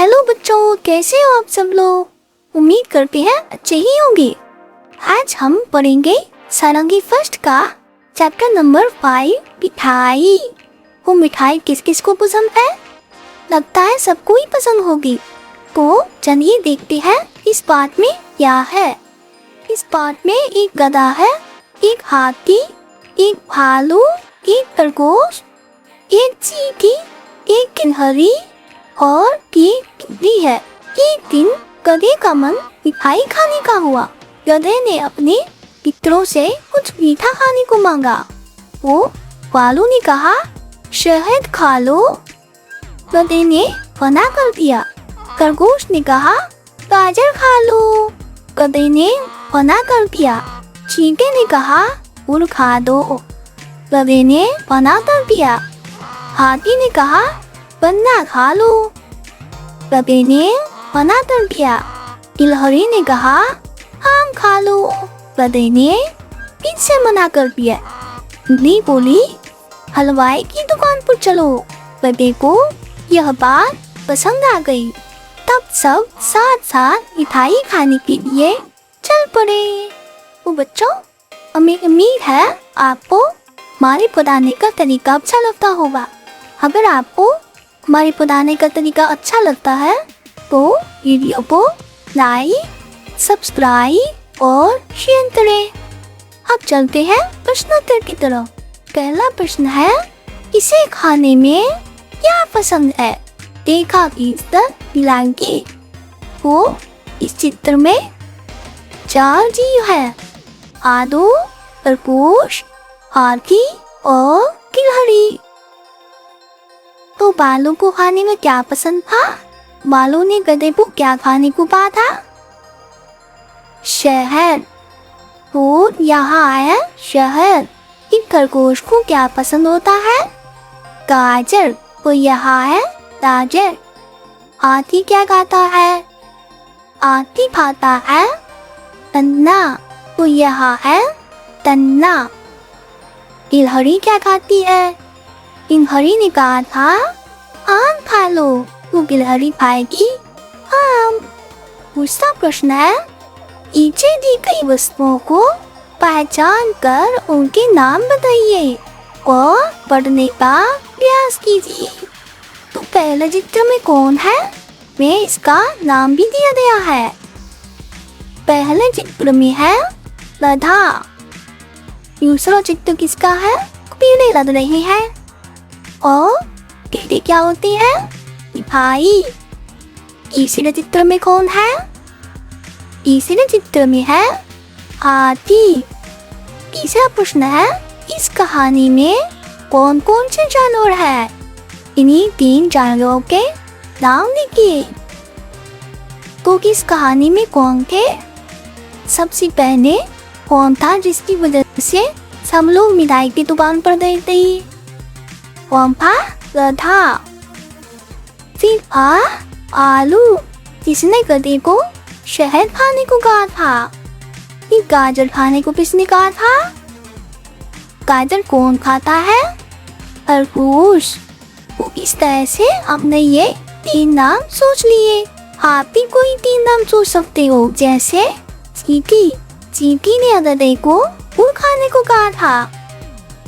Hello बच्चों, कैसे हो आप सब लोग। उम्मीद करते हैं अच्छे ही होंगे। आज हम पढ़ेंगे सारंगी फर्स्ट का चैप्टर नंबर 5 मिठाई। वो मिठाई किस किस को पसंद है? लगता है सबको ही पसंद होगी। तो चलिए देखते हैं इस पाठ में क्या है। इस पाठ में एक गधा है, एक हाथी, एक भालू, एक खरगोश, एक चींटी, एक गिलहरी और एक बिल्ली है। एक दिन गधे का मन मिठाई खाने का हुआ। गधे ने अपने मित्रों से कुछ मीठा खाने को मांगा। वो भालू ने कहा, शहद खा लो। गधे ने मना कर दिया। खरगोश ने कहा, गाजर खा लो। गधे ने मना कर दिया। चींटी ने कहा, फूल खा दो। गधे ने मना कर दिया। हाथी ने कहा, गन्ना खा लो। गधे ने मना कर दिया। गिलहरी ने कहा, आम खा लो। गधे ने फिर से मना कर दिया। बिल्ली बोली, हलवाई की दुकान पर चलो। गधे को यह बात पसंद आ गई। तब सब साथ साथ मिठाई खाने के लिए चल पड़े। तो बच्चों, हमें उम्मीद है आपको हमारे पढ़ाने का तरीका अच्छा लगता होगा। अगर आपको हमारे पढ़ाने का तरीका अच्छा लगता है तो वीडियो को लाइक, सब्सक्राइब और शेयर करें। अब चलते हैं प्रश्नोत्तर की तरफ। पहला प्रश्न है, इसे खाने में क्या पसंद है? देखा कि मिलाएंगे। वो इस चित्र में 4 जीव है, आलू, खरगोश, हाथी और गिलहरी। तो बालू को खाने में क्या पसंद था? बालू ने गधे को क्या खाने को कहा था? शहद। तो यहाँ है शहद। इन खरगोश को क्या पसंद होता है? गाजर। तो यहाँ है गाजर। हाथी क्या खाता है? हाथी खाता है गन्ना। तो यहाँ है गन्ना। गिलहरी क्या खाती है? गिलहरी ने कहा था, आम खा लो। तो गिलहरी खाएगी आम। दूसरा प्रश्न है, नीचे दी गई वस्तुओं को पहचान कर उनके नाम बताइए और पढ़ने का प्रयास कीजिए। तो पहले चित्र में कौन है? में इसका नाम भी दिया गया है। पहले चित्र में है गधा। दूसरा चित्र किसका है? पीले लग रहे हैं। और कीड़े क्या होते हैं? मिठाई। तीसरे चित्र में कौन है? तीसरे चित्र में है हाथी। तीसरा प्रश्न है, इस कहानी में कौन कौन से जानवर है? इन्हीं 3 जानवरों के नाम लिखिए। तो किस कहानी में कौन थे? सबसे पहले कौन था जिसकी वजह से सब लोग मिठाई की दुकान पर गए थे? कौन था? गधा। फिर था आलू, जिसने गधे को शहद खाने को कहा था। फिर गाजर खाने को किसने कहा था? गाजर कौन खाता है? खरगोश। तो इस तरह से आपने ये 3 नाम सोच लिए। आप भी कोई 3 नाम सोच सकते हो, जैसे चींटी। चींटी ने गधे को फूल खाने को कहा था।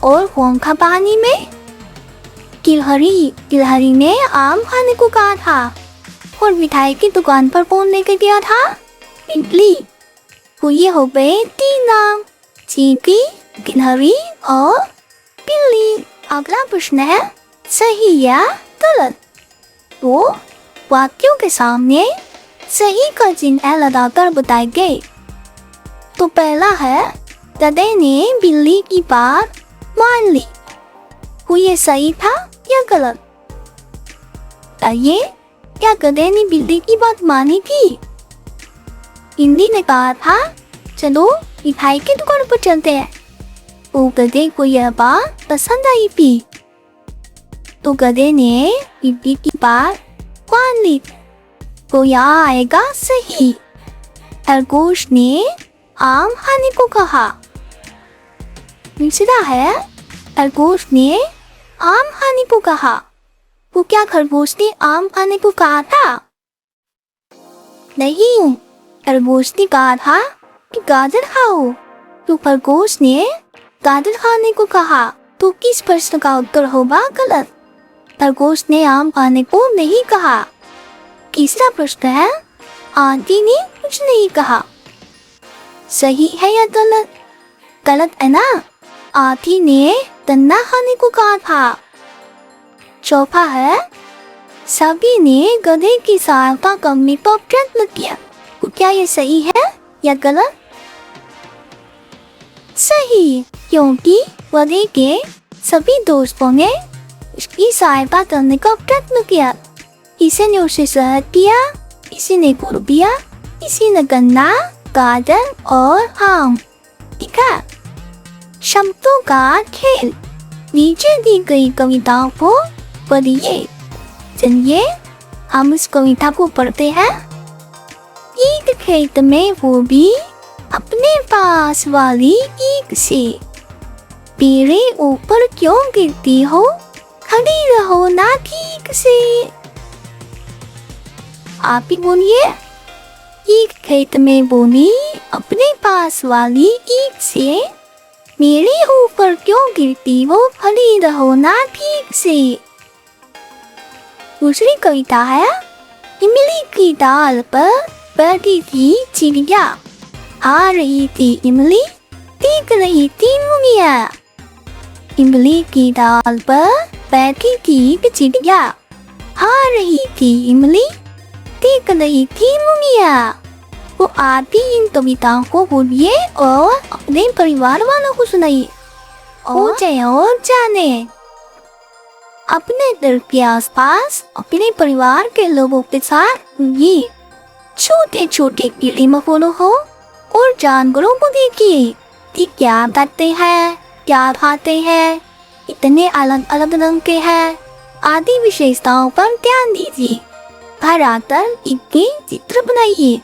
और कौन था पानी में? गिलहरी। गिलहरी ने आम खाने को कहा था। और मिठाई की दुकान पर कौन लेकर गया था? बिल्ली। तो ये हो गए 3 नाम, चींटी, गिलहरी और बिल्ली। अगला प्रश्न है, सही या गलत? तो वाक्यों के सामने सही का चिन्ह लगाकर बताएंगे। तो पहला है, गधे ने बिल्ली की बात मान ली। तो ये सही था या गलत? बताइए, क्या गधे ने बिल्ली की बात मानी थी? बिल्ली ने कहा था, चलो मिठाई की दुकान पर चलते हैं। तो गधे को यह बात पसंद आई थी। तो गधे ने बिल्ली की बात मान ली। तो यहाँ आएगा सही। खरगोश ने आम खाने को कहा। दूसरा है, खरगोश ने आम खाने को कहा। तो क्या खरगोश ने आम खाने को कहा था? नहीं, खरगोश ने कहा था कि गाजर खाओ, तो खरगोश ने गाजर खाने को कहा। तो किस प्रश्न का उत्तर होगा गलत? खरगोश ने आम खाने को नहीं कहा। तीसरा प्रश्न है, आंटी ने कुछ नहीं कहा। सही है या गलत? गलत है ना, आंटी ने गन्ना खाने को कहा था। चौथा है, सभी ने गधे की सहायता करने का प्रयत्न किया। तो क्या ये सही है या गलत? सही, क्योंकि गधे के सभी दोस्तों ने उसकी सहायता करने का प्रयत्न किया। किसी ने उसे शहद दिया, किसी ने गुड़ दिया, किसी ने गन्ना, गाजर और आम। ठीक है। शब्दों का खेल। नीचे दी गई कविताओं को पढ़िए। चलिए हम इस कविता को पढ़ते हैं। एक खेत में वो भी अपने पास वाली ईख से, मेरे ऊपर क्यों गिरती हो, खड़ी रहो ना ठीक से। आप ही बोलिए। एक खेत में वो भी अपने पास वाली ईख से, मेरे ऊपर क्यों गिरती हो, खड़ी रहो ना ठीक से। दूसरी कविता है, इमली की डाल पर बैठी थी चिड़िया, आ रही थी इमली, देख रही थी मुनिया। इमली की डाल पर बैठी थी चिड़िया, आ रही थी इमली, देख रही थी मुनिया। वो आती इन कविताओं को बोलिए और अपने परिवार वालों को सुनाइए। और जाने अपने दिल के आसपास अपने परिवार के लोगों के साथ ये छोटे छोटे कीड़े मकोड़ों हो और जानवरों को देखिए कि क्या करते हैं, क्या खाते हैं, इतने अलग अलग रंग के हैं आदि विशेषताओं पर ध्यान दीजिए। घर आकर इनके चित्र बनाइए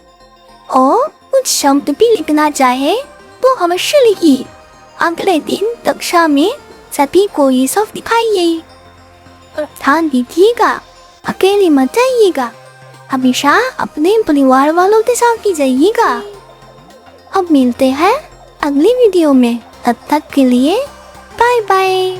और कुछ शब्द भी लिखना चाहे तो अवश्य लिखिए। अगले दिन कक्षा में सभी को ये सब दिखाइए। ध्यान दीजिएगा, अकेले मत जाइएगा, हमेशा अपने परिवार वालों के साथ ही जाइएगा। अब मिलते हैं अगली वीडियो में, तब तक के लिए बाय बाय।